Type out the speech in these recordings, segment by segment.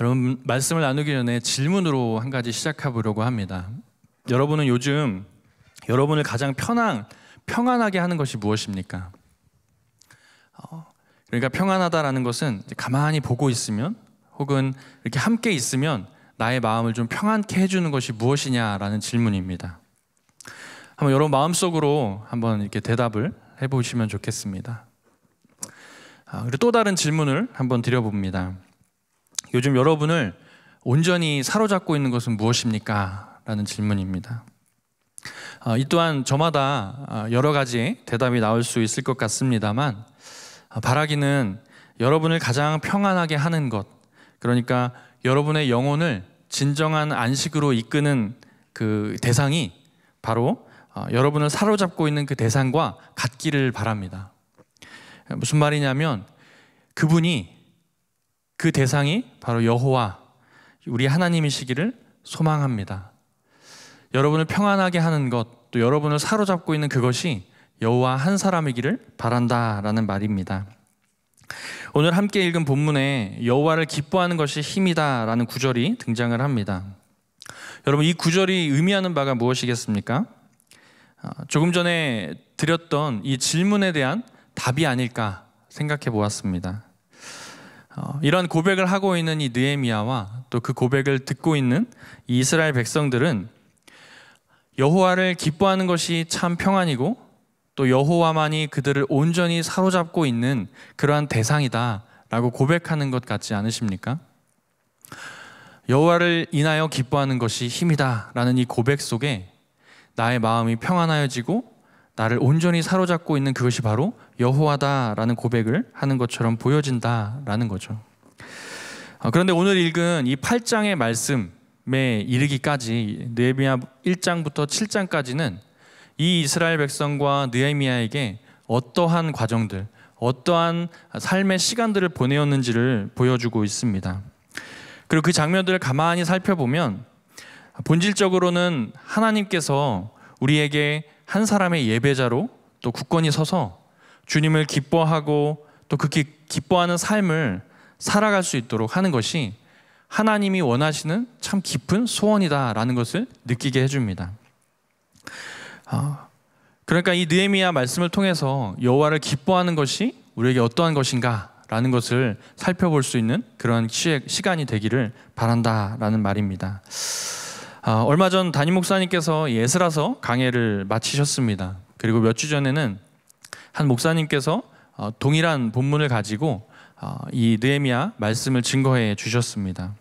여러분, 말씀을 나누기 전에 질문으로 한 가지 시작해 보려고 합니다. 여러분은 요즘 여러분을 가장 평안하게 하는 것이 무엇입니까? 그러니까 평안하다라는 것은 가만히 보고 있으면 혹은 이렇게 함께 있으면 나의 마음을 좀 평안케 해주는 것이 무엇이냐라는 질문입니다. 한번 여러분 마음속으로 한번 이렇게 대답을 해보시면 좋겠습니다. 그리고 또 다른 질문을 한번 드려봅니다. 요즘 여러분을 온전히 사로잡고 있는 것은 무엇입니까? 라는 질문입니다. 이 또한 저마다 여러 가지 대답이 나올 수 있을 것 같습니다만, 바라기는 여러분을 가장 평안하게 하는 것, 그러니까 여러분의 영혼을 진정한 안식으로 이끄는 그 대상이 바로 여러분을 사로잡고 있는 그 대상과 같기를 바랍니다. 무슨 말이냐면 그 대상이 바로 여호와, 우리 하나님이시기를 소망합니다. 여러분을 평안하게 하는 것, 또 여러분을 사로잡고 있는 그것이 여호와 한 사람이기를 바란다라는 말입니다. 오늘 함께 읽은 본문에 여호와를 기뻐하는 것이 힘이다라는 구절이 등장을 합니다. 여러분, 이 구절이 의미하는 바가 무엇이겠습니까? 조금 전에 드렸던 이 질문에 대한 답이 아닐까 생각해 보았습니다. 이런 고백을 하고 있는 이 느헤미야와 또 그 고백을 듣고 있는 이 이스라엘 백성들은 여호와를 기뻐하는 것이 참 평안이고 또 여호와만이 그들을 온전히 사로잡고 있는 그러한 대상이다 라고 고백하는 것 같지 않으십니까? 여호와를 인하여 기뻐하는 것이 힘이다 라는 이 고백 속에 나의 마음이 평안하여지고 나를 온전히 사로잡고 있는 그것이 바로 여호와다라는 고백을 하는 것처럼 보여진다라는 거죠. 그런데 오늘 읽은 이 8장의 말씀에 이르기까지 느헤미야 1장부터 7장까지는 이 이스라엘 백성과 느헤미야에게 어떠한 과정들, 어떠한 삶의 시간들을 보내었는지를 보여주고 있습니다. 그리고 그 장면들을 가만히 살펴보면 본질적으로는 하나님께서 우리에게 한 사람의 예배자로 또 굳건히 서서 주님을 기뻐하고 또 그 기뻐하는 삶을 살아갈 수 있도록 하는 것이 하나님이 원하시는 참 깊은 소원이다라는 것을 느끼게 해줍니다. 그러니까 이 느헤미야 말씀을 통해서 여호와를 기뻐하는 것이 우리에게 어떠한 것인가 라는 것을 살펴볼 수 있는 그런 시간이 되기를 바란다라는 말입니다. 얼마 전 담임 목사님께서 에스라서 강해를 마치셨습니다. 그리고 몇 주 전에는 한 목사님께서 동일한 본문을 가지고 이 느헤미야 말씀을 증거해 주셨습니다.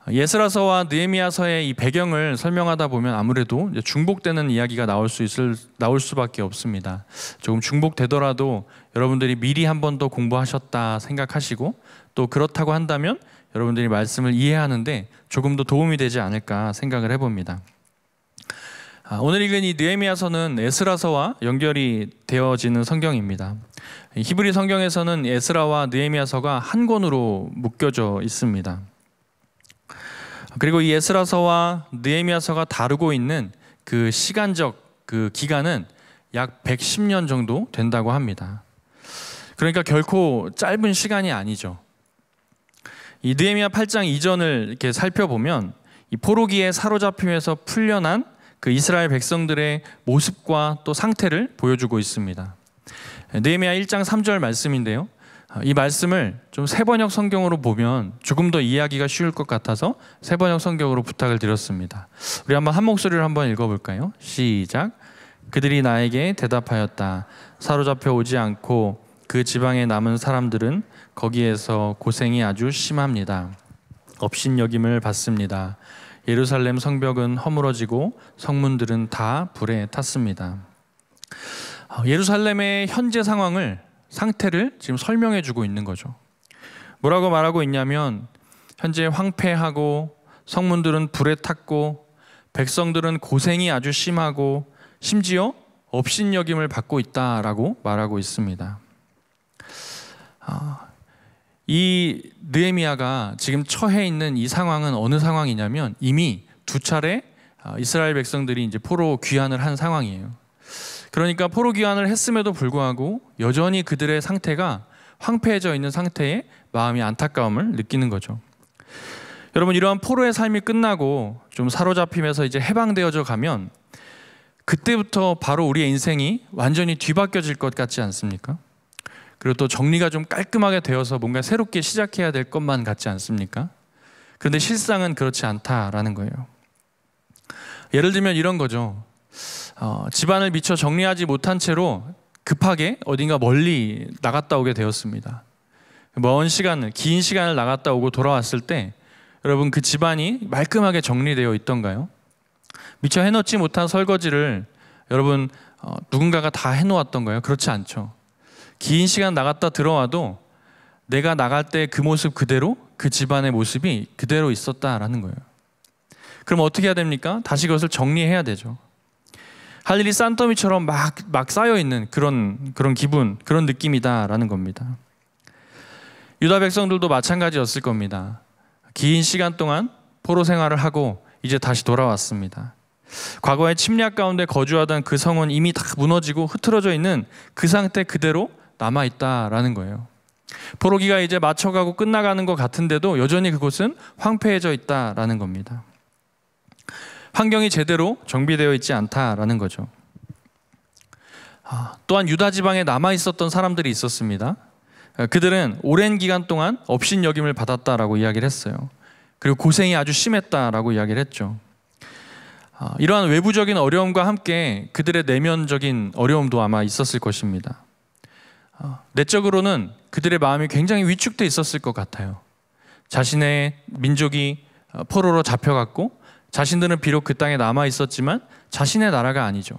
에스라서와 느헤미야서의 이 배경을 설명하다 보면 아무래도 중복되는 이야기가 나올 수밖에 없습니다. 조금 중복되더라도 여러분들이 미리 한 번 더 공부하셨다 생각하시고 또 그렇다고 한다면 여러분들이 말씀을 이해하는데 조금 더 도움이 되지 않을까 생각을 해봅니다. 오늘 읽은 이 느헤미야서는 에스라서와 연결이 되어지는 성경입니다. 히브리 성경에서는 에스라와 느헤미야서가 한 권으로 묶여져 있습니다. 그리고 이 에스라서와 느헤미야서가 다루고 있는 그 시간적 그 기간은 약 110년 정도 된다고 합니다. 그러니까 결코 짧은 시간이 아니죠. 이 느헤미야 8장 이전을 이렇게 살펴보면 이 포로기에 사로잡힘에서 풀려난 그 이스라엘 백성들의 모습과 또 상태를 보여주고 있습니다. 느헤미야 1장 3절 말씀인데요. 이 말씀을 좀 세번역 성경으로 보면 조금 더 이해하기가 쉬울 것 같아서 세번역 성경으로 부탁을 드렸습니다. 우리 한번 한 목소리로 한번 읽어볼까요? 시작. 그들이 나에게 대답하였다. 사로잡혀 오지 않고 그 지방에 남은 사람들은 거기에서 고생이 아주 심합니다. 업신여김을 받습니다. 예루살렘 성벽은 허물어지고 성문들은 다 불에 탔습니다. 예루살렘의 현재 상태를 지금 설명해 주고 있는 거죠. 뭐라고 말하고 있냐면 현재 황폐하고 성문들은 불에 탔고 백성들은 고생이 아주 심하고 심지어 업신여김을 받고 있다라고 말하고 있습니다. 이 느헤미야가 지금 처해 있는 이 상황은 어느 상황이냐면 이미 두 차례 이스라엘 백성들이 이제 포로 귀환을 한 상황이에요. 그러니까 포로 귀환을 했음에도 불구하고 여전히 그들의 상태가 황폐해져 있는 상태에 마음이 안타까움을 느끼는 거죠. 여러분, 이러한 포로의 삶이 끝나고 좀 사로잡힘에서 이제 해방되어져 가면 그때부터 바로 우리의 인생이 완전히 뒤바뀌어질 것 같지 않습니까? 그리고 또 정리가 좀 깔끔하게 되어서 뭔가 새롭게 시작해야 될 것만 같지 않습니까? 그런데 실상은 그렇지 않다라는 거예요. 예를 들면 이런 거죠. 집안을 미처 정리하지 못한 채로 급하게 어딘가 멀리 나갔다 오게 되었습니다. 긴 시간을 나갔다 오고 돌아왔을 때 여러분, 그 집안이 말끔하게 정리되어 있던가요? 미처 해놓지 못한 설거지를 여러분 누군가가 다 해놓았던가요? 그렇지 않죠. 긴 시간 나갔다 들어와도 내가 나갈 때 그 모습 그대로, 그 집안의 모습이 그대로 있었다라는 거예요. 그럼 어떻게 해야 됩니까? 다시 그것을 정리해야 되죠. 할 일이 산더미처럼 막 쌓여있는 그런 기분, 그런 느낌이다라는 겁니다. 유다 백성들도 마찬가지였을 겁니다. 긴 시간 동안 포로 생활을 하고 이제 다시 돌아왔습니다. 과거에 침략 가운데 거주하던 그 성은 이미 다 무너지고 흐트러져 있는 그 상태 그대로 남아있다라는 거예요. 포로기가 이제 맞춰가고 끝나가는 것 같은데도 여전히 그곳은 황폐해져 있다라는 겁니다. 환경이 제대로 정비되어 있지 않다라는 거죠. 또한 유다 지방에 남아있었던 사람들이 있었습니다. 그들은 오랜 기간 동안 업신여김을 받았다라고 이야기를 했어요. 그리고 고생이 아주 심했다라고 이야기를 했죠. 이러한 외부적인 어려움과 함께 그들의 내면적인 어려움도 아마 있었을 것입니다. 내적으로는 그들의 마음이 굉장히 위축돼 있었을 것 같아요. 자신의 민족이 포로로 잡혀갔고 자신들은 비록 그 땅에 남아 있었지만 자신의 나라가 아니죠.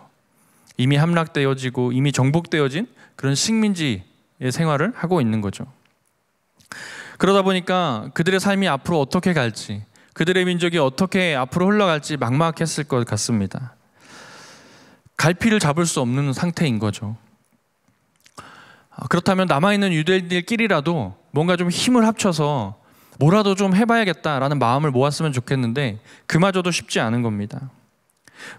이미 함락되어지고 이미 정복되어진 그런 식민지의 생활을 하고 있는 거죠. 그러다 보니까 그들의 삶이 앞으로 어떻게 갈지, 그들의 민족이 어떻게 앞으로 흘러갈지 막막했을 것 같습니다. 갈피를 잡을 수 없는 상태인 거죠. 그렇다면 남아있는 유대인들끼리라도 뭔가 좀 힘을 합쳐서 뭐라도 좀 해봐야겠다라는 마음을 모았으면 좋겠는데 그마저도 쉽지 않은 겁니다.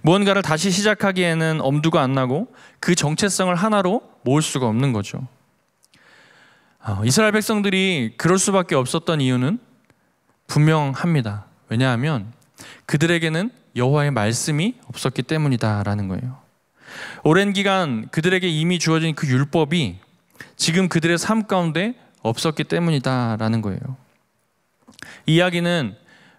무언가를 다시 시작하기에는 엄두가 안 나고 그 정체성을 하나로 모을 수가 없는 거죠. 이스라엘 백성들이 그럴 수밖에 없었던 이유는 분명합니다. 왜냐하면 그들에게는 여호와의 말씀이 없었기 때문이다라는 거예요. 오랜 기간 그들에게 이미 주어진 그 율법이 지금 그들의 삶 가운데 없었기 때문이다라는 거예요. 이 이야기는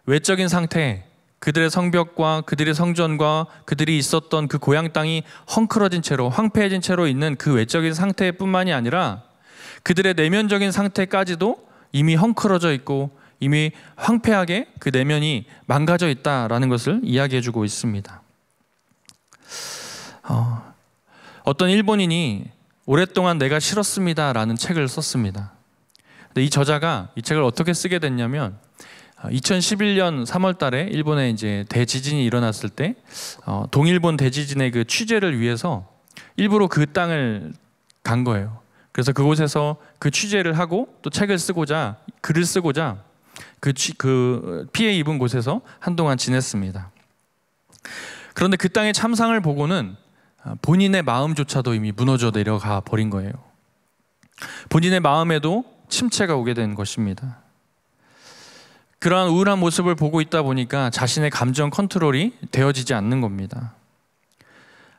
외적인 상태, 그들의 성벽과 그들의 성전과 그들이 있었던 그 고향 땅이 헝클어진 채로, 황폐해진 채로 있는 그 외적인 상태뿐만이 아니라 그들의 내면적인 상태까지도 이미 헝클어져 있고 이미 황폐하게 그 내면이 망가져 있다라는 것을 이야기해주고 있습니다. 어떤 일본인이 오랫동안 내가 싫었습니다라는 책을 썼습니다. 근데 이 저자가 이 책을 어떻게 쓰게 됐냐면 2011년 3월 달에 일본에 이제 대지진이 일어났을 때 동일본 대지진의 그 취재를 위해서 일부러 그 땅을 간 거예요. 그래서 그곳에서 그 취재를 하고 또 책을 쓰고자, 글을 쓰고자 그 피해 입은 곳에서 한동안 지냈습니다. 그런데 그 땅의 참상을 보고는 본인의 마음조차도 이미 무너져 내려가 버린 거예요. 본인의 마음에도 침체가 오게 된 것입니다. 그러한 우울한 모습을 보고 있다 보니까 자신의 감정 컨트롤이 되어지지 않는 겁니다.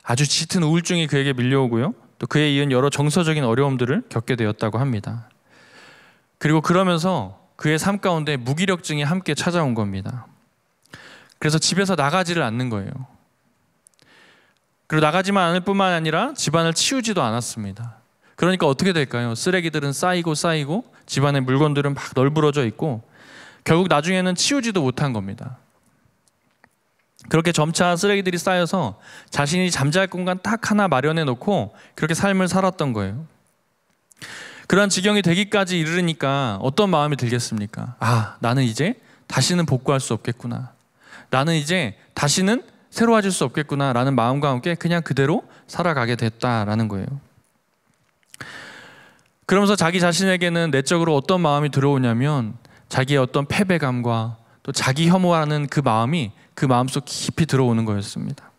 아주 짙은 우울증이 그에게 밀려오고요. 또 그에 이은 여러 정서적인 어려움들을 겪게 되었다고 합니다. 그리고 그러면서 그의 삶 가운데 무기력증이 함께 찾아온 겁니다. 그래서 집에서 나가지를 않는 거예요. 그리고 나가지만 않을 뿐만 아니라 집안을 치우지도 않았습니다. 그러니까 어떻게 될까요? 쓰레기들은 쌓이고 집안의 물건들은 막 널브러져 있고 결국 나중에는 치우지도 못한 겁니다. 그렇게 점차 쓰레기들이 쌓여서 자신이 잠잘 공간 딱 하나 마련해 놓고 그렇게 삶을 살았던 거예요. 그러한 지경이 되기까지 이르니까 어떤 마음이 들겠습니까? 나는 이제 다시는 복구할 수 없겠구나. 나는 이제 다시는 새로워질 수 없겠구나 라는 마음과 함께 그냥 그대로 살아가게 됐다라는 거예요. 그러면서 자기 자신에게는 내적으로 어떤 마음이 들어오냐면 자기의 어떤 패배감과 또 자기 혐오하는 그 마음이 그 마음속 깊이 들어오는 거였습니다.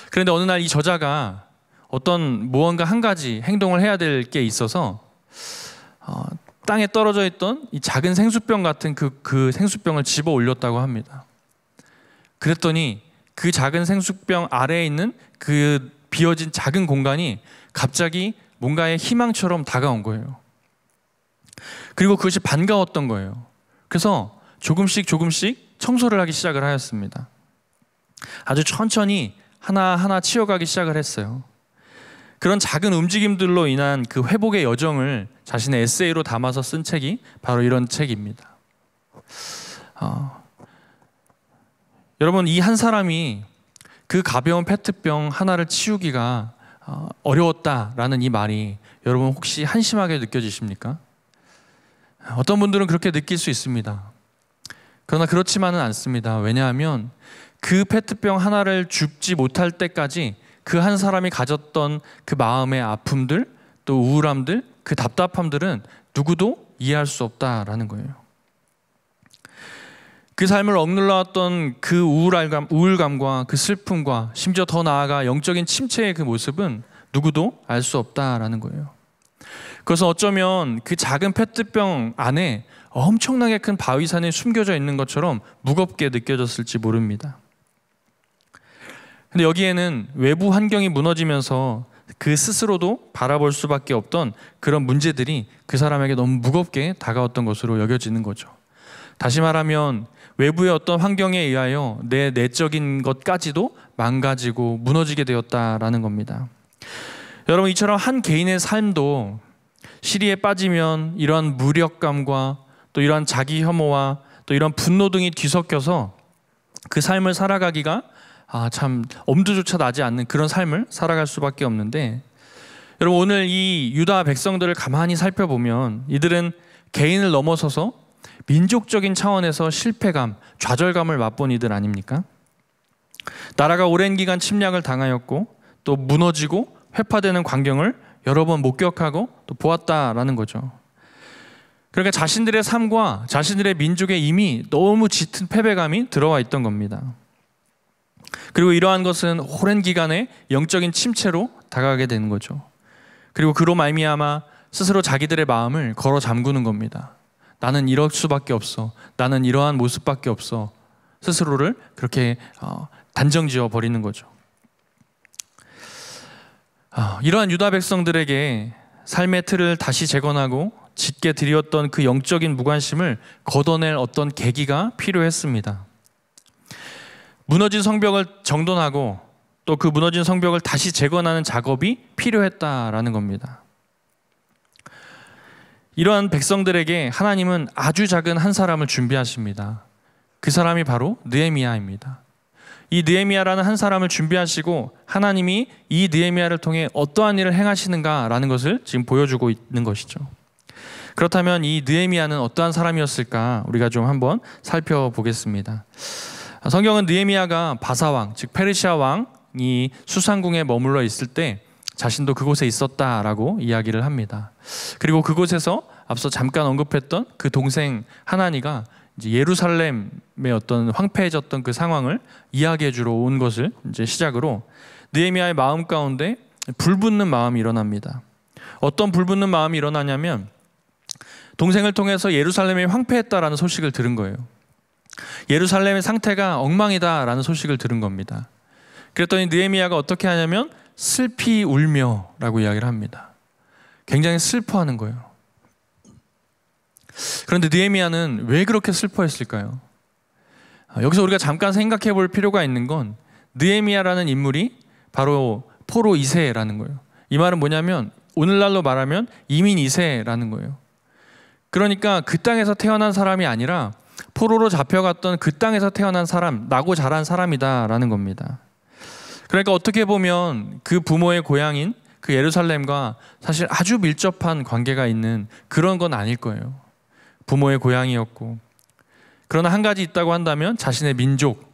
그런데 어느 날 이 저자가 어떤 무언가 한 가지 행동을 해야 될 게 있어서 땅에 떨어져 있던 이 작은 생수병 같은 그 생수병을 집어 올렸다고 합니다. 그랬더니 그 작은 생수병 아래에 있는 그 비어진 작은 공간이 갑자기 뭔가의 희망처럼 다가온 거예요. 그리고 그것이 반가웠던 거예요. 그래서 조금씩 청소를 하기 시작을 하였습니다. 아주 천천히 하나하나 치워가기 시작을 했어요. 그런 작은 움직임들로 인한 그 회복의 여정을 자신의 에세이로 담아서 쓴 책이 바로 이런 책입니다. 여러분, 이 한 사람이 그 가벼운 페트병 하나를 치우기가 어려웠다라는 이 말이 여러분 혹시 한심하게 느껴지십니까? 어떤 분들은 그렇게 느낄 수 있습니다. 그러나 그렇지만은 않습니다. 왜냐하면 그 페트병 하나를 줍지 못할 때까지 그 한 사람이 가졌던 그 마음의 아픔들, 또 우울함들, 그 답답함들은 누구도 이해할 수 없다라는 거예요. 그 삶을 억눌러왔던 그 우울감과 그 슬픔과 심지어 더 나아가 영적인 침체의 그 모습은 누구도 알 수 없다라는 거예요. 그것은 어쩌면 그 작은 페트병 안에 엄청나게 큰 바위산이 숨겨져 있는 것처럼 무겁게 느껴졌을지 모릅니다. 근데 여기에는 외부 환경이 무너지면서 그 스스로도 바라볼 수밖에 없던 그런 문제들이 그 사람에게 너무 무겁게 다가왔던 것으로 여겨지는 거죠. 다시 말하면 외부의 어떤 환경에 의하여 내 내적인 것까지도 망가지고 무너지게 되었다라는 겁니다. 여러분, 이처럼 한 개인의 삶도 시리에 빠지면 이러한 무력감과 또 이러한 자기 혐오와 또 이런 분노 등이 뒤섞여서 그 삶을 살아가기가 참 엄두조차 나지 않는 그런 삶을 살아갈 수밖에 없는데, 여러분, 오늘 이 유다 백성들을 가만히 살펴보면 이들은 개인을 넘어서서 민족적인 차원에서 실패감, 좌절감을 맛본 이들 아닙니까? 나라가 오랜 기간 침략을 당하였고 또 무너지고 회파되는 광경을 여러 번 목격하고 또 보았다라는 거죠. 그러니까 자신들의 삶과 자신들의 민족에 이미 너무 짙은 패배감이 들어와 있던 겁니다. 그리고 이러한 것은 오랜 기간의 영적인 침체로 다가가게 되는 거죠. 그리고 그로 말미암아 스스로 자기들의 마음을 걸어 잠그는 겁니다. 나는 이럴 수밖에 없어. 나는 이러한 모습밖에 없어. 스스로를 그렇게 단정지어 버리는 거죠. 이러한 유다 백성들에게 삶의 틀을 다시 재건하고 짙게 드리웠던 그 영적인 무관심을 걷어낼 어떤 계기가 필요했습니다. 무너진 성벽을 정돈하고 또 그 무너진 성벽을 다시 재건하는 작업이 필요했다라는 겁니다. 이러한 백성들에게 하나님은 아주 작은 한 사람을 준비하십니다. 그 사람이 바로 느헤미야입니다. 이 느헤미야라는 한 사람을 준비하시고 하나님이 이 느헤미야를 통해 어떠한 일을 행하시는가라는 것을 지금 보여주고 있는 것이죠. 그렇다면 이 느헤미야는 어떠한 사람이었을까 우리가 좀 한번 살펴보겠습니다. 성경은 느헤미야가 바사왕, 즉 페르시아 왕이 수상궁에 머물러 있을 때 자신도 그곳에 있었다라고 이야기를 합니다. 그리고 그곳에서 앞서 잠깐 언급했던 그 동생 하나니가 이제 예루살렘의 어떤 황폐해졌던 그 상황을 이야기해 주러 온 것을 이제 시작으로 느헤미야의 마음 가운데 불붙는 마음이 일어납니다. 어떤 불붙는 마음이 일어나냐면 동생을 통해서 예루살렘이 황폐했다라는 소식을 들은 거예요. 예루살렘의 상태가 엉망이다라는 소식을 들은 겁니다. 그랬더니 느헤미야가 어떻게 하냐면 슬피 울며라고 이야기를 합니다. 굉장히 슬퍼하는 거예요. 그런데 느헤미야는 왜 그렇게 슬퍼했을까요? 여기서 우리가 잠깐 생각해 볼 필요가 있는 건 느헤미야라는 인물이 바로 포로 2세라는 거예요. 이 말은 뭐냐면 오늘날로 말하면 이민 2세라는 거예요. 그러니까 그 땅에서 태어난 사람이 아니라 포로로 잡혀갔던 그 땅에서 태어난 사람, 나고 자란 사람이다라는 겁니다. 그러니까 어떻게 보면 그 부모의 고향인 그 예루살렘과 사실 아주 밀접한 관계가 있는 그런 건 아닐 거예요. 부모의 고향이었고, 그러나 한 가지 있다고 한다면 자신의 민족,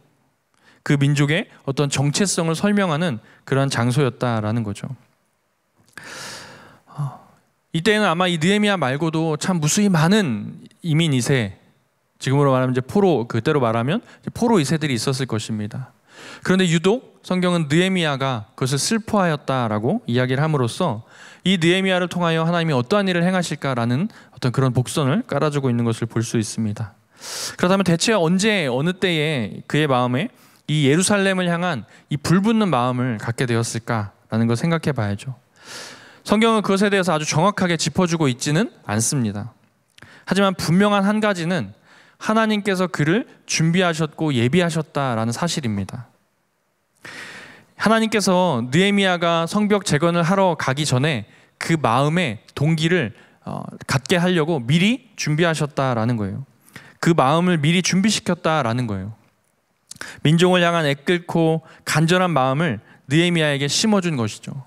그 민족의 어떤 정체성을 설명하는 그런 장소였다라는 거죠. 이때는 아마 이 느헤미야 말고도 참 무수히 많은 이민 2세, 지금으로 말하면 이제 포로, 그때로 말하면 포로 2세들이 있었을 것입니다. 그런데 유독 성경은 느헤미야가 그것을 슬퍼하였다라고 이야기를 함으로써 이 느헤미야를 통하여 하나님이 어떠한 일을 행하실까라는 어떤 그런 복선을 깔아주고 있는 것을 볼 수 있습니다. 그렇다면 대체 언제 어느 때에 그의 마음에 이 예루살렘을 향한 이 불붙는 마음을 갖게 되었을까라는 걸 생각해 봐야죠. 성경은 그것에 대해서 아주 정확하게 짚어주고 있지는 않습니다. 하지만 분명한 한 가지는 하나님께서 그를 준비하셨고 예비하셨다라는 사실입니다. 하나님께서 느헤미야가 성벽 재건을 하러 가기 전에 그 마음의 동기를 갖게 하려고 미리 준비하셨다라는 거예요. 그 마음을 미리 준비시켰다라는 거예요. 민족을 향한 애끓고 간절한 마음을 느헤미야에게 심어준 것이죠.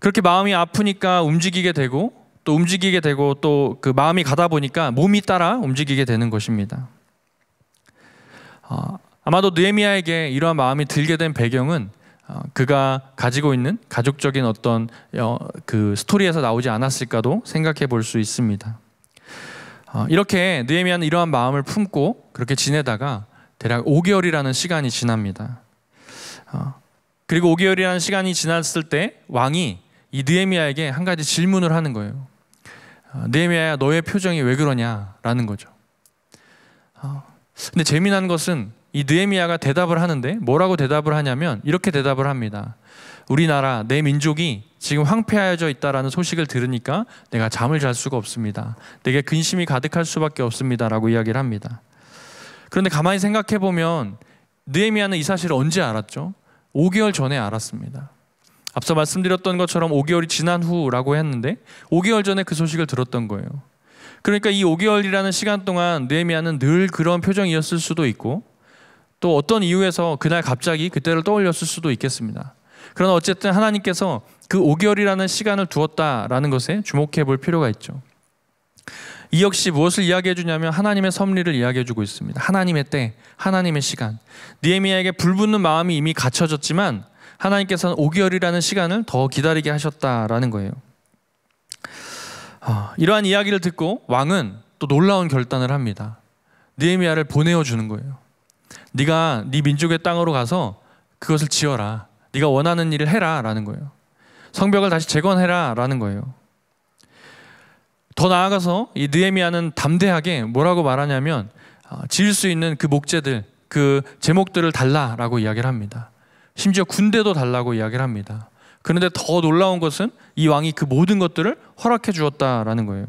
그렇게 마음이 아프니까 움직이게 되고 또 그 마음이 가다 보니까 몸이 따라 움직이게 되는 것입니다. 아마도 느헤미야에게 이러한 마음이 들게 된 배경은 그가 가지고 있는 가족적인 어떤 그 스토리에서 나오지 않았을까도 생각해 볼 수 있습니다. 이렇게 느헤미야는 이러한 마음을 품고 그렇게 지내다가 대략 5개월이라는 시간이 지납니다. 그리고 5개월이라는 시간이 지났을 때 왕이 이 느헤미야에게 한 가지 질문을 하는 거예요. 느헤미야야, 너의 표정이 왜 그러냐라는 거죠. 근데 재미난 것은 이 느헤미야가 대답을 하는데 뭐라고 대답을 하냐면 이렇게 대답을 합니다. 우리나라 내 민족이 지금 황폐하여져 있다라는 소식을 들으니까 내가 잠을 잘 수가 없습니다. 내게 근심이 가득할 수밖에 없습니다라고 이야기를 합니다. 그런데 가만히 생각해 보면 느헤미야는 이 사실을 언제 알았죠? 5개월 전에 알았습니다. 앞서 말씀드렸던 것처럼 5개월이 지난 후라고 했는데 5개월 전에 그 소식을 들었던 거예요. 그러니까 이 5개월이라는 시간 동안 느헤미야는 늘 그런 표정이었을 수도 있고 또 어떤 이유에서 그날 갑자기 그때를 떠올렸을 수도 있겠습니다. 그러나 어쨌든 하나님께서 그 5개월이라는 시간을 두었다라는 것에 주목해 볼 필요가 있죠. 이 역시 무엇을 이야기해 주냐면 하나님의 섭리를 이야기해 주고 있습니다. 하나님의 때, 하나님의 시간. 느헤미야에게 불붙는 마음이 이미 갖춰졌지만 하나님께서는 5개월이라는 시간을 더 기다리게 하셨다라는 거예요. 이러한 이야기를 듣고 왕은 또 놀라운 결단을 합니다. 느헤미야를 보내어 주는 거예요. 네가 네 민족의 땅으로 가서 그것을 지어라. 네가 원하는 일을 해라 라는 거예요. 성벽을 다시 재건해라 라는 거예요. 더 나아가서 이 느헤미야는 담대하게 뭐라고 말하냐면 지을 수 있는 그 목재들, 그 제목들을 달라라고 이야기를 합니다. 심지어 군대도 달라고 이야기를 합니다. 그런데 더 놀라운 것은 이 왕이 그 모든 것들을 허락해 주었다라는 거예요.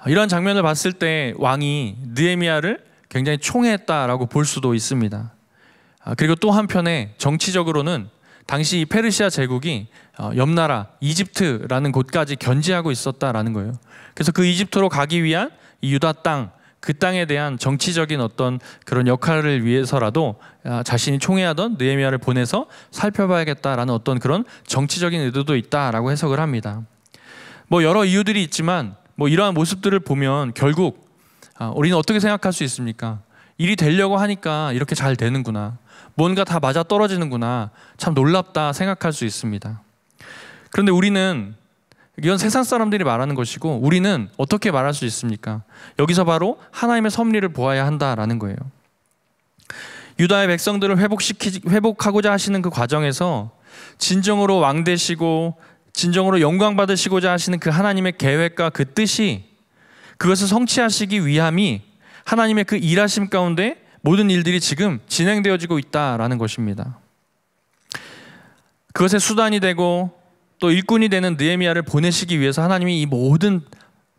이러한 장면을 봤을 때 왕이 느헤미야를 굉장히 총애했다라고 볼 수도 있습니다. 그리고 또 한편에 정치적으로는 당시 페르시아 제국이 옆나라 이집트라는 곳까지 견제하고 있었다라는 거예요. 그래서 그 이집트로 가기 위한 이 유다 땅, 그 땅에 대한 정치적인 어떤 그런 역할을 위해서라도 자신이 총애하던 느헤미야를 보내서 살펴봐야겠다라는 어떤 그런 정치적인 의도도 있다라고 해석을 합니다. 뭐 여러 이유들이 있지만 뭐 이러한 모습들을 보면 결국 우리는 어떻게 생각할 수 있습니까? 일이 되려고 하니까 이렇게 잘 되는구나. 뭔가 다 맞아 떨어지는구나. 참 놀랍다 생각할 수 있습니다. 그런데 우리는 이건 세상 사람들이 말하는 것이고 우리는 어떻게 말할 수 있습니까? 여기서 바로 하나님의 섭리를 보아야 한다라는 거예요. 유다의 백성들을 회복하고자 하시는 그 과정에서 진정으로 왕 되시고 진정으로 영광 받으시고자 하시는 그 하나님의 계획과 그 뜻이 그것을 성취하시기 위함이 하나님의 그 일하심 가운데 모든 일들이 지금 진행되어지고 있다라는 것입니다. 그것의 수단이 되고 또 일꾼이 되는 느헤미야를 보내시기 위해서 하나님이 이 모든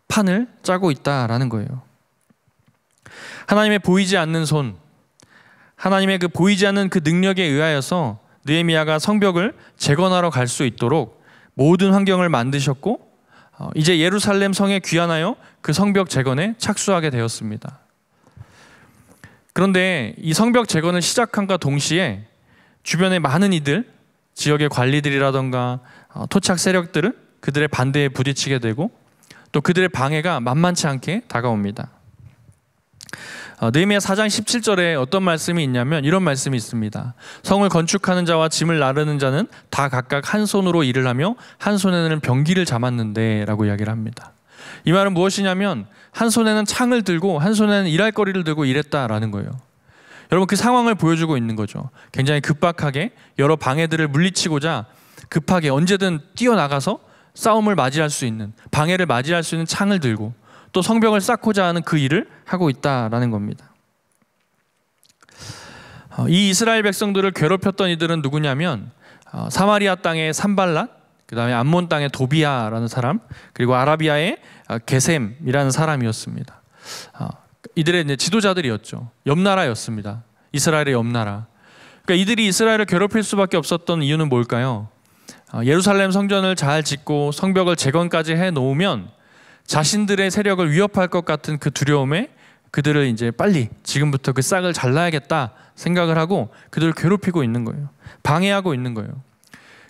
판을 짜고 있다라는 거예요. 하나님의 보이지 않는 손, 하나님의 그 보이지 않는 그 능력에 의하여서 느헤미야가 성벽을 재건하러 갈 수 있도록 모든 환경을 만드셨고 이제 예루살렘 성에 귀환하여 그 성벽 재건에 착수하게 되었습니다. 그런데 이 성벽 재건을 시작함과 동시에 주변의 많은 이들, 지역의 관리들이라던가 토착 세력들은 그들의 반대에 부딪히게 되고 또 그들의 방해가 만만치 않게 다가옵니다. 느헤미야 4장 17절에 어떤 말씀이 있냐면 이런 말씀이 있습니다. 성을 건축하는 자와 짐을 나르는 자는 다 각각 한 손으로 일을 하며 한 손에는 병기를 잡았는데 라고 이야기를 합니다. 이 말은 무엇이냐면 한 손에는 창을 들고 한 손에는 일할 거리를 들고 일했다라는 거예요. 여러분, 그 상황을 보여주고 있는 거죠. 굉장히 급박하게 여러 방해들을 물리치고자 급하게 언제든 뛰어나가서 싸움을 맞이할 수 있는, 방해를 맞이할 수 있는 창을 들고 또 성벽을 쌓고자 하는 그 일을 하고 있다라는 겁니다. 이 이스라엘 백성들을 괴롭혔던 이들은 누구냐면 사마리아 땅의 산발랏, 그 다음에 암몬 땅의 도비아라는 사람, 그리고 아라비아의 게셈이라는 사람이었습니다. 이들의 이제 지도자들이었죠. 옆나라였습니다. 이스라엘의 옆나라. 그러니까 이들이 이스라엘을 괴롭힐 수밖에 없었던 이유는 뭘까요? 예루살렘 성전을 잘 짓고 성벽을 재건까지 해놓으면 자신들의 세력을 위협할 것 같은 그 두려움에 그들을 이제 빨리 지금부터 그 싹을 잘라야겠다 생각을 하고 그들을 괴롭히고 있는 거예요. 방해하고 있는 거예요.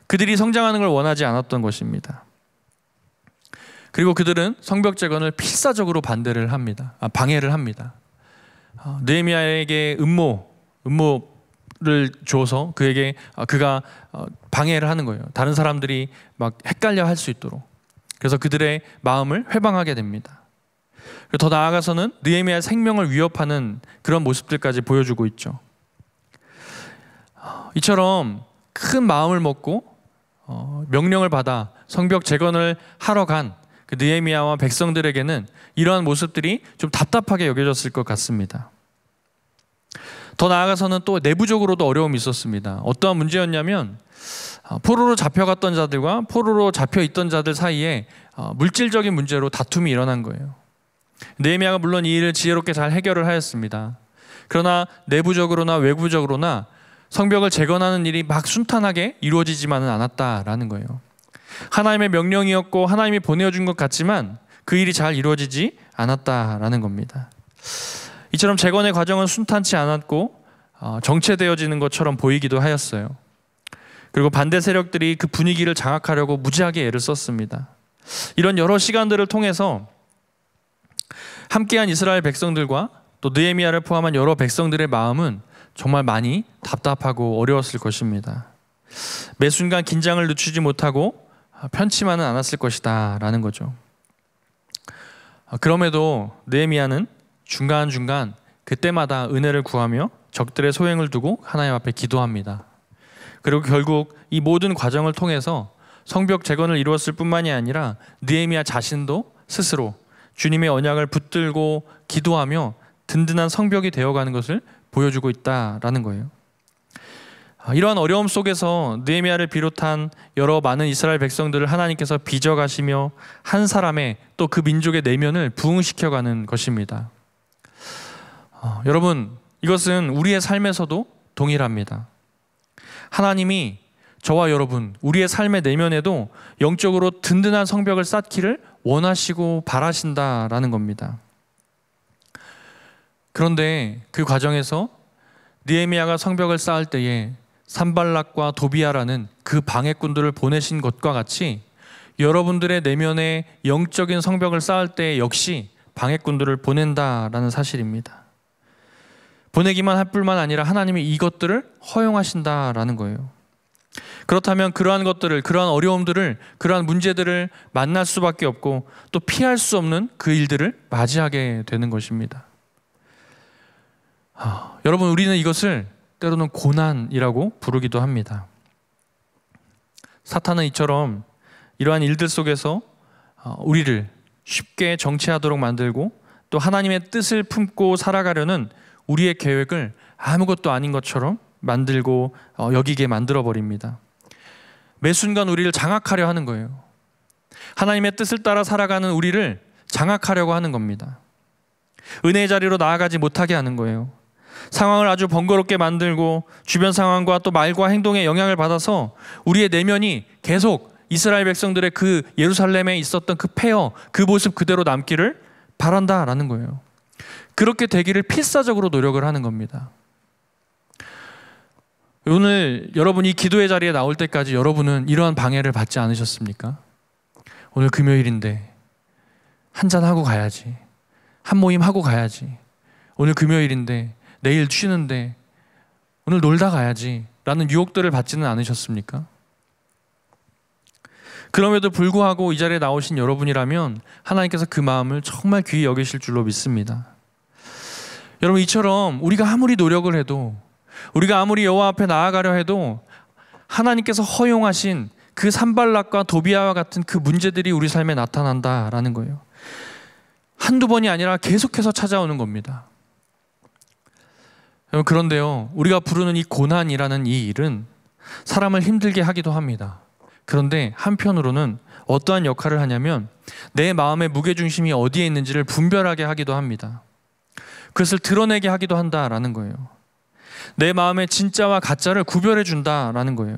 그들이 성장하는 걸 원하지 않았던 것입니다. 그리고 그들은 성벽 재건을 필사적으로 방해를 합니다. 느헤미야에게 음모를 줘서 그가 방해를 하는 거예요. 다른 사람들이 막 헷갈려 할 수 있도록. 그래서 그들의 마음을 회방하게 됩니다. 더 나아가서는 느헤미야의 생명을 위협하는 그런 모습들까지 보여주고 있죠. 이처럼 큰 마음을 먹고 명령을 받아 성벽 재건을 하러 간 그 느헤미야와 백성들에게는 이러한 모습들이 좀 답답하게 여겨졌을 것 같습니다. 더 나아가서는 또 내부적으로도 어려움이 있었습니다. 어떠한 문제였냐면 포로로 잡혀갔던 자들과 포로로 잡혀있던 자들 사이에 물질적인 문제로 다툼이 일어난 거예요. 느헤미야가 물론 이 일을 지혜롭게 잘 해결을 하였습니다. 그러나 내부적으로나 외부적으로나 성벽을 재건하는 일이 막 순탄하게 이루어지지만은 않았다라는 거예요. 하나님의 명령이었고 하나님이 보내준 것 같지만 그 일이 잘 이루어지지 않았다라는 겁니다. 이처럼 재건의 과정은 순탄치 않았고 정체되어지는 것처럼 보이기도 하였어요. 그리고 반대 세력들이 그 분위기를 장악하려고 무지하게 애를 썼습니다. 이런 여러 시간들을 통해서 함께한 이스라엘 백성들과 또 느헤미야를 포함한 여러 백성들의 마음은 정말 많이 답답하고 어려웠을 것입니다. 매 순간 긴장을 늦추지 못하고 편치만은 않았을 것이다 라는 거죠. 그럼에도 느헤미야는 중간중간 그때마다 은혜를 구하며 적들의 소행을 두고 하나님 앞에 기도합니다. 그리고 결국 이 모든 과정을 통해서 성벽 재건을 이루었을 뿐만이 아니라 느헤미야 자신도 스스로 주님의 언약을 붙들고 기도하며 든든한 성벽이 되어가는 것을 보여주고 있다라는 거예요. 이러한 어려움 속에서 느헤미야를 비롯한 여러 많은 이스라엘 백성들을 하나님께서 빚어가시며 한 사람의 또 그 민족의 내면을 부흥시켜가는 것입니다. 여러분, 이것은 우리의 삶에서도 동일합니다. 하나님이 저와 여러분, 우리의 삶의 내면에도 영적으로 든든한 성벽을 쌓기를 원하시고 바라신다라는 겁니다. 그런데 그 과정에서 느헤미야가 성벽을 쌓을 때에 산발락과 도비아라는 그 방해꾼들을 보내신 것과 같이 여러분들의 내면에 영적인 성벽을 쌓을 때 역시 방해꾼들을 보낸다라는 사실입니다. 보내기만 할 뿐만 아니라 하나님이 이것들을 허용하신다라는 거예요. 그렇다면 그러한 것들을, 그러한 어려움들을, 그러한 문제들을 만날 수밖에 없고 또 피할 수 없는 그 일들을 맞이하게 되는 것입니다. 여러분, 우리는 이것을 때로는 고난이라고 부르기도 합니다. 사탄은 이처럼 이러한 일들 속에서 우리를 쉽게 정체하도록 만들고 또 하나님의 뜻을 품고 살아가려는 우리의 계획을 아무것도 아닌 것처럼 만들고 여기게 만들어버립니다. 매 순간 우리를 장악하려 하는 거예요. 하나님의 뜻을 따라 살아가는 우리를 장악하려고 하는 겁니다. 은혜의 자리로 나아가지 못하게 하는 거예요. 상황을 아주 번거롭게 만들고 주변 상황과 또 말과 행동에 영향을 받아서 우리의 내면이 계속 이스라엘 백성들의 그 예루살렘에 있었던 그 폐허, 그 모습 그대로 남기를 바란다라는 거예요. 그렇게 되기를 필사적으로 노력을 하는 겁니다. 오늘 여러분이 기도의 자리에 나올 때까지 여러분은 이러한 방해를 받지 않으셨습니까? 오늘 금요일인데 한잔하고 가야지, 한 모임 하고 가야지, 오늘 금요일인데 내일 쉬는데 오늘 놀다 가야지 라는 유혹들을 받지는 않으셨습니까? 그럼에도 불구하고 이 자리에 나오신 여러분이라면 하나님께서 그 마음을 정말 귀히 여기실 줄로 믿습니다. 여러분, 이처럼 우리가 아무리 노력을 해도, 우리가 아무리 여호와 앞에 나아가려 해도 하나님께서 허용하신 그 산발락과 도비아와 같은 그 문제들이 우리 삶에 나타난다라는 거예요. 한두 번이 아니라 계속해서 찾아오는 겁니다. 여러분, 그런데요, 우리가 부르는 이 고난이라는 이 일은 사람을 힘들게 하기도 합니다. 그런데 한편으로는 어떠한 역할을 하냐면 내 마음의 무게중심이 어디에 있는지를 분별하게 하기도 합니다. 그것을 드러내게 하기도 한다라는 거예요. 내 마음의 진짜와 가짜를 구별해 준다라는 거예요.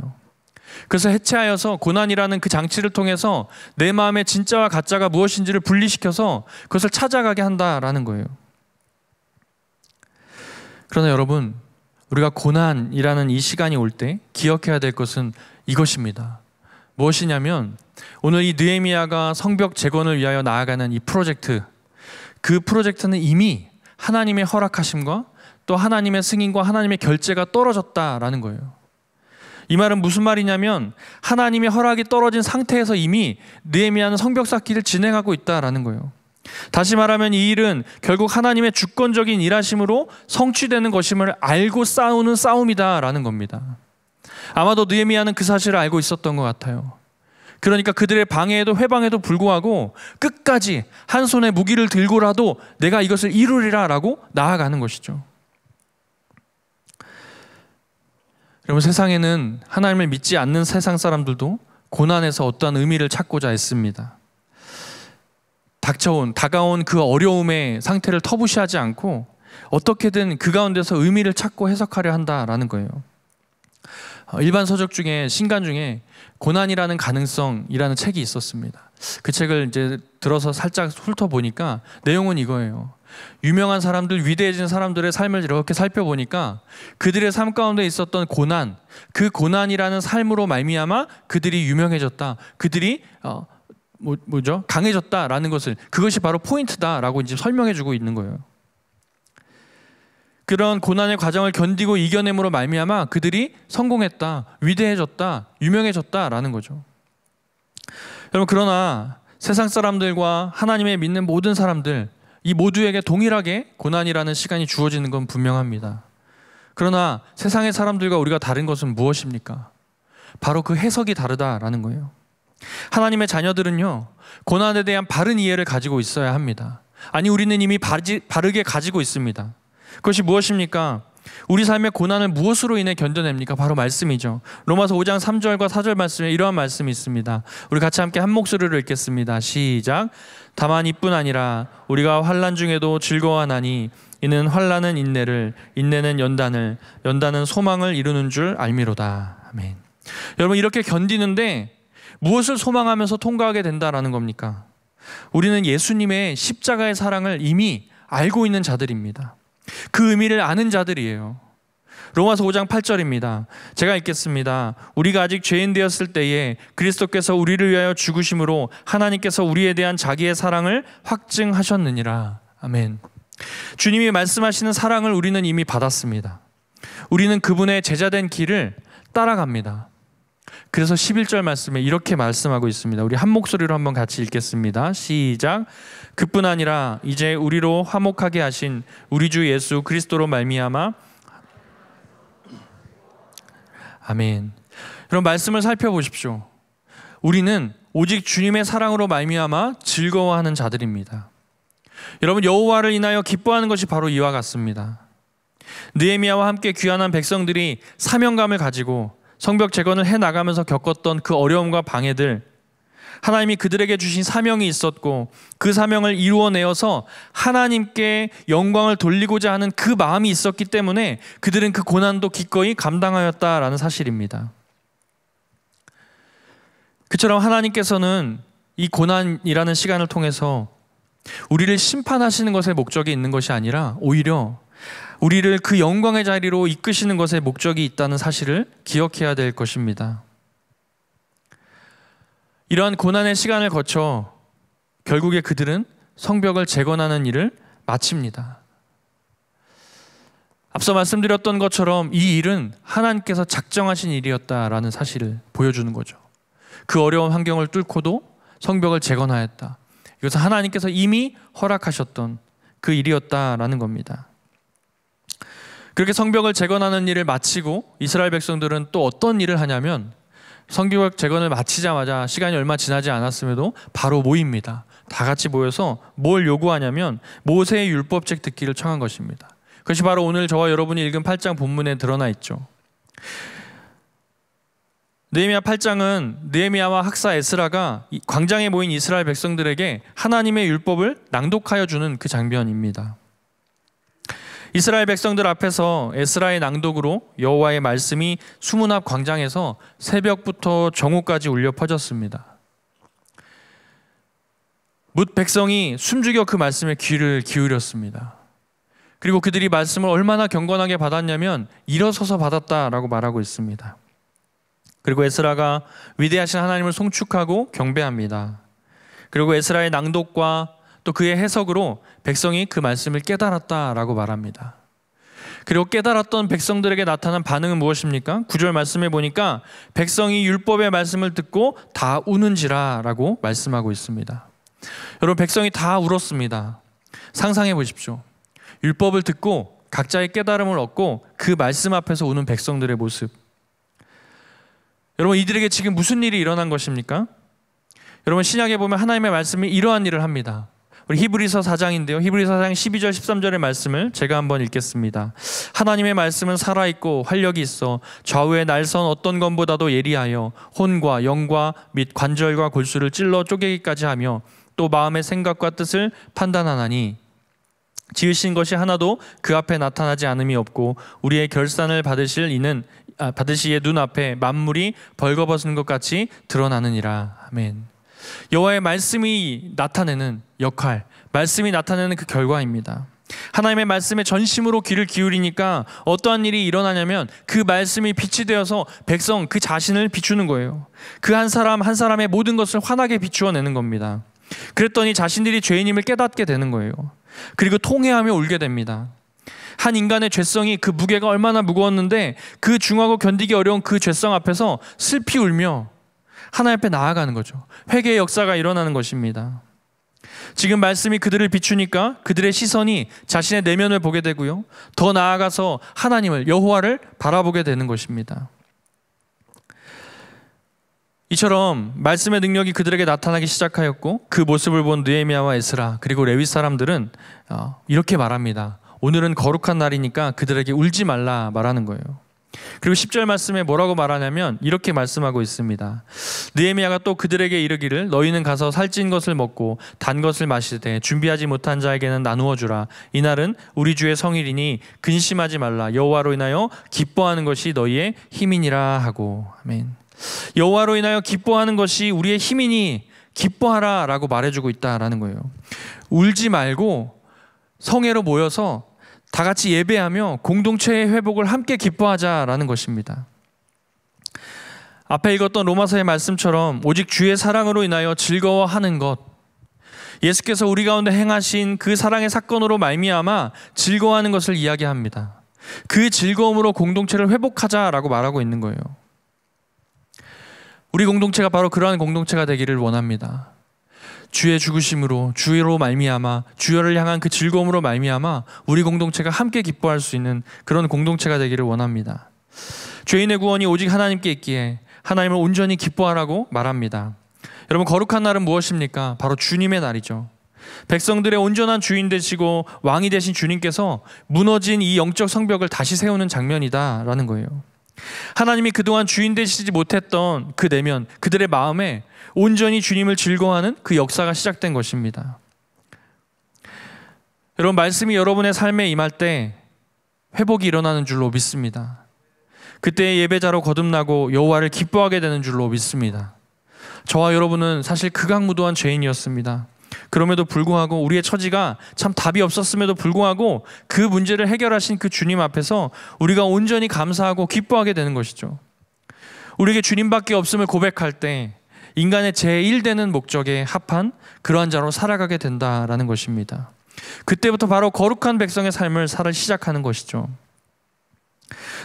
그래서 해체하여서 고난이라는 그 장치를 통해서 내 마음의 진짜와 가짜가 무엇인지를 분리시켜서 그것을 찾아가게 한다라는 거예요. 그러나 여러분, 우리가 고난이라는 이 시간이 올 때 기억해야 될 것은 이것입니다. 무엇이냐면 오늘 이 느헤미야가 성벽 재건을 위하여 나아가는 이 프로젝트, 그 프로젝트는 이미 하나님의 허락하심과 또 하나님의 승인과 하나님의 결재가 떨어졌다라는 거예요. 이 말은 무슨 말이냐면 하나님의 허락이 떨어진 상태에서 이미 느헤미야는 성벽 쌓기를 진행하고 있다라는 거예요. 다시 말하면 이 일은 결국 하나님의 주권적인 일하심으로 성취되는 것임을 알고 싸우는 싸움이다라는 겁니다. 아마도 느헤미야는 그 사실을 알고 있었던 것 같아요. 그러니까 그들의 방해에도 회방에도 불구하고 끝까지 한 손에 무기를 들고라도 내가 이것을 이루리라 라고 나아가는 것이죠. 여러분, 세상에는 하나님을 믿지 않는 세상 사람들도 고난에서 어떠한 의미를 찾고자 했습니다. 다가온 그 어려움의 상태를 터부시하지 않고 어떻게든 그 가운데서 의미를 찾고 해석하려 한다라는 거예요. 일반 서적 중에, 신간 중에 고난이라는 가능성이라는 책이 있었습니다. 그 책을 이제 들어서 살짝 훑어보니까 내용은 이거예요. 유명한 사람들, 위대해진 사람들의 삶을 이렇게 살펴보니까 그들의 삶 가운데 있었던 고난, 그 고난이라는 삶으로 말미암아 그들이 유명해졌다, 그들이 강해졌다라는 것을, 그것이 바로 포인트다라고 이제 설명해주고 있는 거예요. 그런 고난의 과정을 견디고 이겨냄으로 말미암아 그들이 성공했다, 위대해졌다, 유명해졌다라는 거죠. 여러분, 그러나 세상 사람들과 하나님의 믿는 모든 사람들, 이 모두에게 동일하게 고난이라는 시간이 주어지는 건 분명합니다. 그러나 세상의 사람들과 우리가 다른 것은 무엇입니까? 바로 그 해석이 다르다라는 거예요. 하나님의 자녀들은요, 고난에 대한 바른 이해를 가지고 있어야 합니다. 아니, 우리는 이미 바르게 가지고 있습니다. 그것이 무엇입니까? 우리 삶의 고난을 무엇으로 인해 견뎌냅니까? 바로 말씀이죠. 로마서 5장 3절과 4절 말씀에 이러한 말씀이 있습니다. 우리 같이 함께 한 목소리로 읽겠습니다. 시작. 다만 이뿐 아니라 우리가 환난 중에도 즐거워하나니 이는 환난은 인내를, 인내는 연단을, 연단은 소망을 이루는 줄 알미로다. 아멘. 여러분, 이렇게 견디는데 무엇을 소망하면서 통과하게 된다라는 겁니까? 우리는 예수님의 십자가의 사랑을 이미 알고 있는 자들입니다. 그 의미를 아는 자들이에요. 로마서 5장 8절입니다. 제가 읽겠습니다. 우리가 아직 죄인 되었을 때에 그리스도께서 우리를 위하여 죽으심으로 하나님께서 우리에 대한 자기의 사랑을 확증하셨느니라. 아멘. 주님이 말씀하시는 사랑을 우리는 이미 받았습니다. 우리는 그분의 제자된 길을 따라갑니다. 그래서 11절 말씀에 이렇게 말씀하고 있습니다. 우리 한 목소리로 한번 같이 읽겠습니다. 시작. 그뿐 아니라 이제 우리로 화목하게 하신 우리 주 예수 그리스도로 말미암아. 아멘. 여러분, 말씀을 살펴보십시오. 우리는 오직 주님의 사랑으로 말미암아 즐거워하는 자들입니다. 여러분, 여호와를 인하여 기뻐하는 것이 바로 이와 같습니다. 느헤미야와 함께 귀환한 백성들이 사명감을 가지고 성벽 재건을 해나가면서 겪었던 그 어려움과 방해들, 하나님이 그들에게 주신 사명이 있었고 그 사명을 이루어내어서 하나님께 영광을 돌리고자 하는 그 마음이 있었기 때문에 그들은 그 고난도 기꺼이 감당하였다라는 사실입니다. 그처럼 하나님께서는 이 고난이라는 시간을 통해서 우리를 심판하시는 것에 목적이 있는 것이 아니라 오히려 우리를 그 영광의 자리로 이끄시는 것에 목적이 있다는 사실을 기억해야 될 것입니다. 이러한 고난의 시간을 거쳐 결국에 그들은 성벽을 재건하는 일을 마칩니다. 앞서 말씀드렸던 것처럼 이 일은 하나님께서 작정하신 일이었다라는 사실을 보여주는 거죠. 그 어려운 환경을 뚫고도 성벽을 재건하였다. 이것은 하나님께서 이미 허락하셨던 그 일이었다라는 겁니다. 그렇게 성벽을 재건하는 일을 마치고 이스라엘 백성들은 또 어떤 일을 하냐면 성벽 재건을 마치자마자 시간이 얼마 지나지 않았음에도 바로 모입니다. 다 같이 모여서 뭘 요구하냐면 모세의 율법책 듣기를 청한 것입니다. 그것이 바로 오늘 저와 여러분이 읽은 8장 본문에 드러나 있죠. 느헤미야 8장은 느헤미야와 학사 에스라가 광장에 모인 이스라엘 백성들에게 하나님의 율법을 낭독하여 주는 그 장면입니다. 이스라엘 백성들 앞에서 에스라의 낭독으로 여호와의 말씀이 수문 앞 광장에서 새벽부터 정오까지 울려 퍼졌습니다. 뭇 백성이 숨죽여 그 말씀에 귀를 기울였습니다. 그리고 그들이 말씀을 얼마나 경건하게 받았냐면 일어서서 받았다라고 말하고 있습니다. 그리고 에스라가 위대하신 하나님을 송축하고 경배합니다. 그리고 에스라의 낭독과 또 그의 해석으로 백성이 그 말씀을 깨달았다라고 말합니다. 그리고 깨달았던 백성들에게 나타난 반응은 무엇입니까? 9절 말씀에 보니까 백성이 율법의 말씀을 듣고 다 우는지라라고 말씀하고 있습니다. 여러분, 백성이 다 울었습니다. 상상해 보십시오. 율법을 듣고 각자의 깨달음을 얻고 그 말씀 앞에서 우는 백성들의 모습. 여러분, 이들에게 지금 무슨 일이 일어난 것입니까? 여러분, 신약에 보면 하나님의 말씀이 이러한 일을 합니다. 우리 히브리서 4장인데요. 히브리서 4장 12절 13절의 말씀을 제가 한번 읽겠습니다. 하나님의 말씀은 살아있고 활력이 있어 좌우의 날선 어떤 검보다도 예리하여 혼과 영과 및 관절과 골수를 찔러 쪼개기까지 하며 또 마음의 생각과 뜻을 판단하나니 지으신 것이 하나도 그 앞에 나타나지 않음이 없고 우리의 결산을 받으실 이는 받으시의 눈앞에 만물이 벌거벗은 것 같이 드러나느니라. 아멘. 여호와의 말씀이 나타내는 역할, 말씀이 나타내는 그 결과입니다. 하나님의 말씀에 전심으로 귀를 기울이니까 어떠한 일이 일어나냐면 그 말씀이 빛이 되어서 백성 그 자신을 비추는 거예요. 그 한 사람 한 사람의 모든 것을 환하게 비추어내는 겁니다. 그랬더니 자신들이 죄인임을 깨닫게 되는 거예요. 그리고 통회하며 울게 됩니다. 한 인간의 죄성이 그 무게가 얼마나 무거웠는데 그 중하고 견디기 어려운 그 죄성 앞에서 슬피 울며 하나님 앞에 나아가는 거죠. 회개의 역사가 일어나는 것입니다. 지금 말씀이 그들을 비추니까 그들의 시선이 자신의 내면을 보게 되고요. 더 나아가서 하나님을, 여호와를 바라보게 되는 것입니다. 이처럼 말씀의 능력이 그들에게 나타나기 시작하였고 그 모습을 본 느헤미야와 에스라 그리고 레위 사람들은 이렇게 말합니다. 오늘은 거룩한 날이니까 그들에게 울지 말라 말하는 거예요. 그리고 10절 말씀에 뭐라고 말하냐면 이렇게 말씀하고 있습니다. 느헤미야가 또 그들에게 이르기를 너희는 가서 살찐 것을 먹고 단 것을 마시되 준비하지 못한 자에게는 나누어 주라. 이날은 우리 주의 성일이니 근심하지 말라. 여호와로 인하여 기뻐하는 것이 너희의 힘이니라 하고. 아멘. 여호와로 인하여 기뻐하는 것이 우리의 힘이니 기뻐하라 라고 말해주고 있다라는 거예요. 울지 말고 성회로 모여서 다 같이 예배하며 공동체의 회복을 함께 기뻐하자라는 것입니다. 앞에 읽었던 로마서의 말씀처럼 오직 주의 사랑으로 인하여 즐거워하는 것, 예수께서 우리 가운데 행하신 그 사랑의 사건으로 말미암아 즐거워하는 것을 이야기합니다. 그 즐거움으로 공동체를 회복하자라고 말하고 있는 거예요. 우리 공동체가 바로 그러한 공동체가 되기를 원합니다. 주의 죽으심으로, 주로 말미암아, 주여를 향한 그 즐거움으로 말미암아 우리 공동체가 함께 기뻐할 수 있는 그런 공동체가 되기를 원합니다. 죄인의 구원이 오직 하나님께 있기에 하나님을 온전히 기뻐하라고 말합니다. 여러분, 거룩한 날은 무엇입니까? 바로 주님의 날이죠. 백성들의 온전한 주인 되시고 왕이 되신 주님께서 무너진 이 영적 성벽을 다시 세우는 장면이다라는 거예요. 하나님이 그동안 주인 되시지 못했던 그 내면, 그들의 마음에 온전히 주님을 즐거워하는 그 역사가 시작된 것입니다. 여러분, 말씀이 여러분의 삶에 임할 때 회복이 일어나는 줄로 믿습니다. 그때 예배자로 거듭나고 여호와를 기뻐하게 되는 줄로 믿습니다. 저와 여러분은 사실 극악무도한 죄인이었습니다. 그럼에도 불구하고 우리의 처지가 참 답이 없었음에도 불구하고 그 문제를 해결하신 그 주님 앞에서 우리가 온전히 감사하고 기뻐하게 되는 것이죠. 우리에게 주님밖에 없음을 고백할 때 인간의 제1되는 목적에 합한 그러한 자로 살아가게 된다라는 것입니다. 그때부터 바로 거룩한 백성의 삶을 살아 시작하는 것이죠.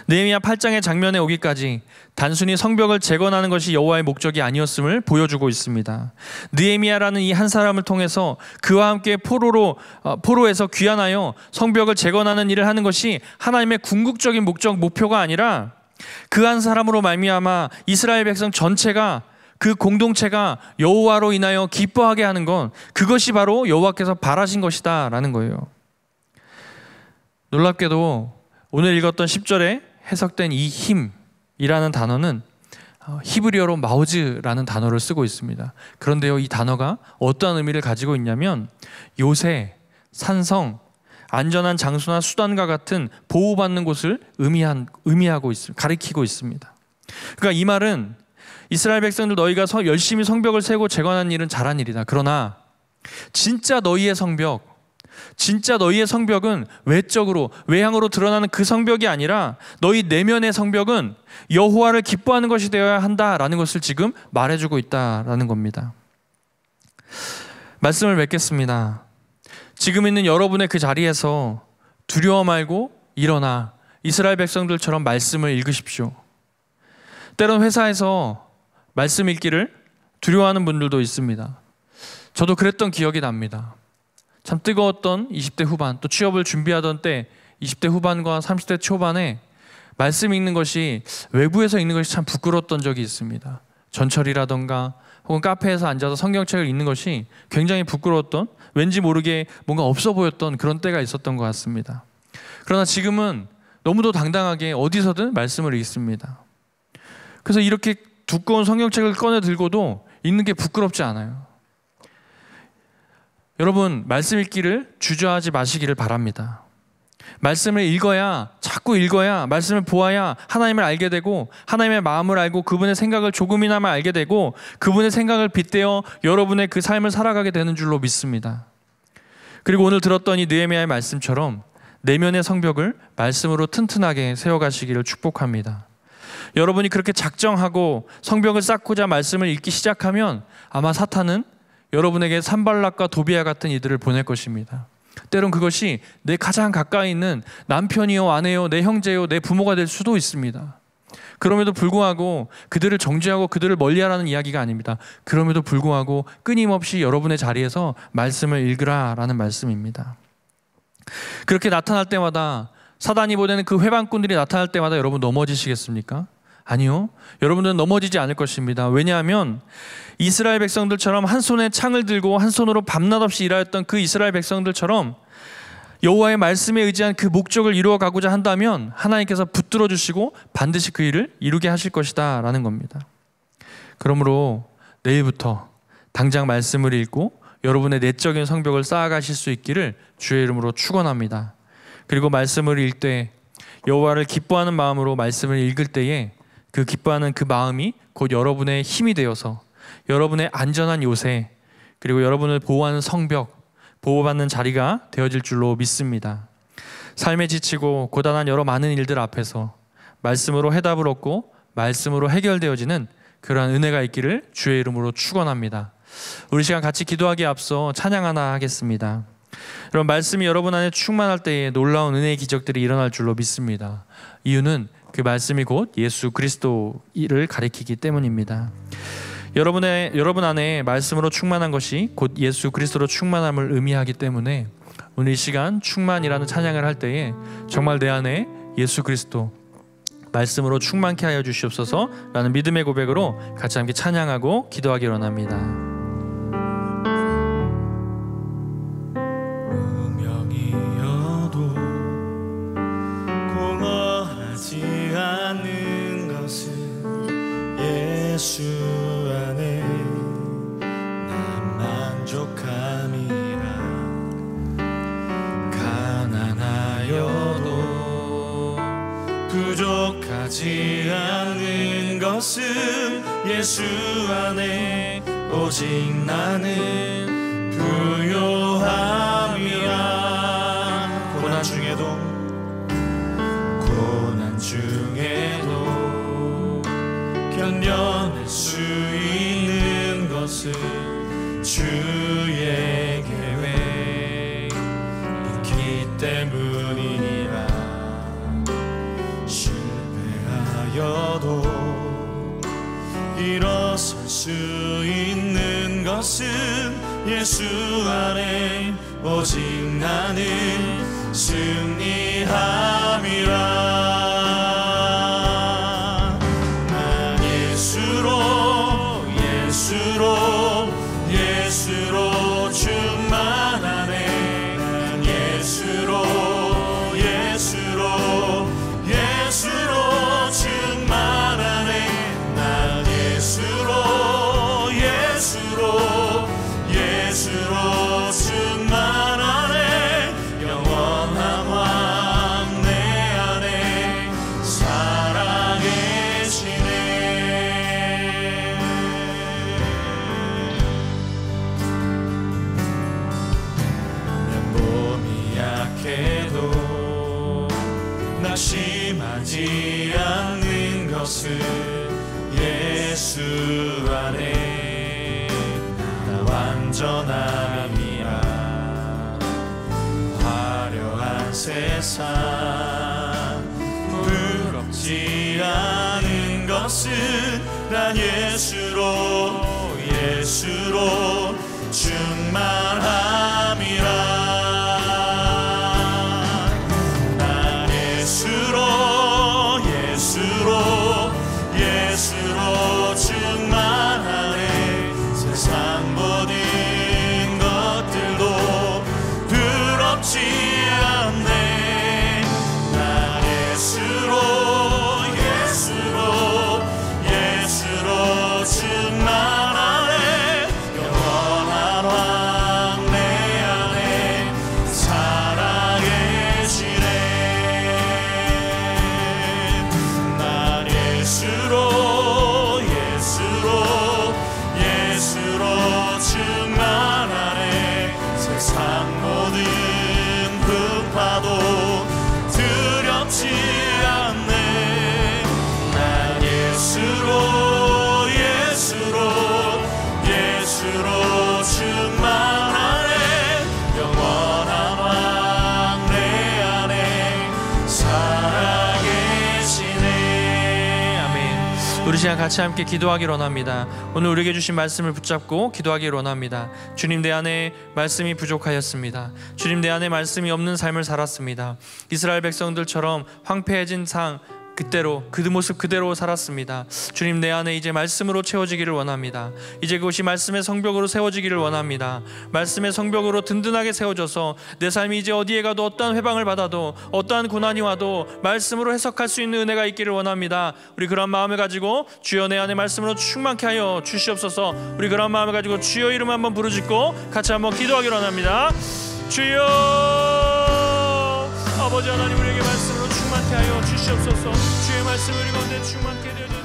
느헤미야 8장의 장면에 오기까지 단순히 성벽을 재건하는 것이 여호와의 목적이 아니었음을 보여주고 있습니다. 느헤미야라는 이 한 사람을 통해서 그와 함께 포로에서 귀환하여 성벽을 재건하는 일을 하는 것이 하나님의 궁극적인 목표가 아니라 그 한 사람으로 말미암아 이스라엘 백성 전체가, 그 공동체가 여호와로 인하여 기뻐하게 하는 건, 그것이 바로 여호와께서 바라신 것이다 라는 거예요. 놀랍게도 오늘 읽었던 10절에 해석된 이 힘이라는 단어는 히브리어로 마우즈라는 단어를 쓰고 있습니다. 그런데요, 이 단어가 어떠한 의미를 가지고 있냐면 요새, 산성, 안전한 장소나 수단과 같은 보호받는 곳을 의미하고 있습니다. 가리키고 있습니다. 그러니까 이 말은 이스라엘 백성들, 너희가 열심히 성벽을 세고 재건하는 일은 잘한 일이다. 그러나 진짜 너희의 성벽은 외적으로, 외향으로 드러나는 그 성벽이 아니라 너희 내면의 성벽은 여호와를 기뻐하는 것이 되어야 한다라는 것을 지금 말해주고 있다라는 겁니다. 말씀을 맺겠습니다. 지금 있는 여러분의 그 자리에서 두려워 말고 일어나 이스라엘 백성들처럼 말씀을 읽으십시오. 때론 회사에서 말씀 읽기를 두려워하는 분들도 있습니다. 저도 그랬던 기억이 납니다. 참 뜨거웠던 20대 후반, 또 취업을 준비하던 때 20대 후반과 30대 초반에 말씀 읽는 것이, 외부에서 읽는 것이 참 부끄러웠던 적이 있습니다. 전철이라던가 혹은 카페에서 앉아서 성경책을 읽는 것이 굉장히 부끄러웠던, 왠지 모르게 뭔가 없어 보였던 그런 때가 있었던 것 같습니다. 그러나 지금은 너무도 당당하게 어디서든 말씀을 읽습니다. 그래서 이렇게 두꺼운 성경책을 꺼내 들고도 읽는 게 부끄럽지 않아요. 여러분, 말씀 읽기를 주저하지 마시기를 바랍니다. 말씀을 읽어야, 자꾸 읽어야, 말씀을 보아야 하나님을 알게 되고, 하나님의 마음을 알고 그분의 생각을 조금이나마 알게 되고, 그분의 생각을 빗대어 여러분의 그 삶을 살아가게 되는 줄로 믿습니다. 그리고 오늘 들었던 이 느헤미야의 말씀처럼 내면의 성벽을 말씀으로 튼튼하게 세워가시기를 축복합니다. 여러분이 그렇게 작정하고 성벽을 쌓고자 말씀을 읽기 시작하면 아마 사탄은 여러분에게 산발락과 도비아 같은 이들을 보낼 것입니다. 때론 그것이 내 가장 가까이 있는 남편이요, 아내요, 내 형제요, 내 부모가 될 수도 있습니다. 그럼에도 불구하고 그들을 정죄하고 그들을 멀리하라는 이야기가 아닙니다. 그럼에도 불구하고 끊임없이 여러분의 자리에서 말씀을 읽으라라는 말씀입니다. 그렇게 나타날 때마다, 사단이 보내는 그 회방꾼들이 나타날 때마다 여러분 넘어지시겠습니까? 아니요, 여러분들은 넘어지지 않을 것입니다. 왜냐하면 이스라엘 백성들처럼 한 손에 창을 들고 한 손으로 밤낮 없이 일하였던 그 이스라엘 백성들처럼 여호와의 말씀에 의지한 그 목적을 이루어가고자 한다면 하나님께서 붙들어 주시고 반드시 그 일을 이루게 하실 것이다 라는 겁니다. 그러므로 내일부터 당장 말씀을 읽고 여러분의 내적인 성벽을 쌓아가실 수 있기를 주의 이름으로 축원합니다. 그리고 말씀을 읽을 때 여호와를 기뻐하는 마음으로 말씀을 읽을 때에 그 기뻐하는 그 마음이 곧 여러분의 힘이 되어서 여러분의 안전한 요새, 그리고 여러분을 보호하는 성벽, 보호받는 자리가 되어질 줄로 믿습니다. 삶에 지치고 고단한 여러 많은 일들 앞에서 말씀으로 해답을 얻고 말씀으로 해결되어지는 그러한 은혜가 있기를 주의 이름으로 축원합니다. 우리 시간 같이 기도하기에 앞서 찬양 하나 하겠습니다. 여러분, 말씀이 여러분 안에 충만할 때에 놀라운 은혜의 기적들이 일어날 줄로 믿습니다. 이유는 그 말씀이 곧 예수 그리스도를 가리키기 때문입니다. 여러분 안에 말씀으로 충만한 것이 곧 예수 그리스도로 충만함을 의미하기 때문에 오늘 이 시간 충만이라는 찬양을 할 때에 정말 내 안에 예수 그리스도 말씀으로 충만케 하여 주시옵소서 라는 믿음의 고백으로 같이 함께 찬양하고 기도하기 원합니다. 운명이어도 공허하지 않는 것은 예수 안에 난 만족함이라. 가난하여도 부족하지 않는 것은 예수 안에 오직 나는 부요함이라. 고난 중에도 견뎌낼 수 있는 것은 주의 계획 있기 때문이니라. 넘어져도 일어설 수 있는 것은 예수 안에 오직 나는 승리함이라. 난 예수로 충만하네. 난 예수로 충만하네. 난 예수로 충만하네. 영원한 왕 내 안에 살아계시네. 내 몸이 약해도 낙심하지 않는 것은 예수 안에 나 완전함이라. 화려한 세상 부럽지 않은 것은 난 예수로 충만함이라. 난 예수로 충만하네. 세상 모든 것들도 부럽지 않네. 난 예수로 충만하네. 영원한 왕 내 안에 살아계시네. 난 예수로 충만하네. 세상 모든 풍파도 두렵지 않네. 난 예수로 충만하네. 영원한 왕 내 안에 살아계시네. 아멘. 우리 시간 같이 함께 기도하기를 원합니다. 오늘 우리에게 주신 말씀을 붙잡고 기도하기를 원합니다. 주님, 내 안에 말씀이 부족하였습니다. 주님, 내 안에 말씀이 없는 삶을 살았습니다. 이스라엘 백성들처럼 황폐해진 그때로 그 모습 그대로 살았습니다. 주님, 내 안에 이제 말씀으로 채워지기를 원합니다. 이제 그것이 말씀의 성벽으로 세워지기를 원합니다. 말씀의 성벽으로 든든하게 세워져서 내 삶이 이제 어디에 가도 어떠한 회방을 받아도 어떠한 고난이 와도 말씀으로 해석할 수 있는 은혜가 있기를 원합니다. 우리 그런 마음을 가지고 주여 내 안에 말씀으로 충만케 하여 주시옵소서. 우리 그런 마음을 가지고 주여 이름 한번 부르짖고 같이 한번 기도하기를 원합니다. 주여, 아버지 하나님, 우리에게 말씀으로 충만케 하여 주시옵소서. 주의 말씀을 우리 가운데 충만케 되어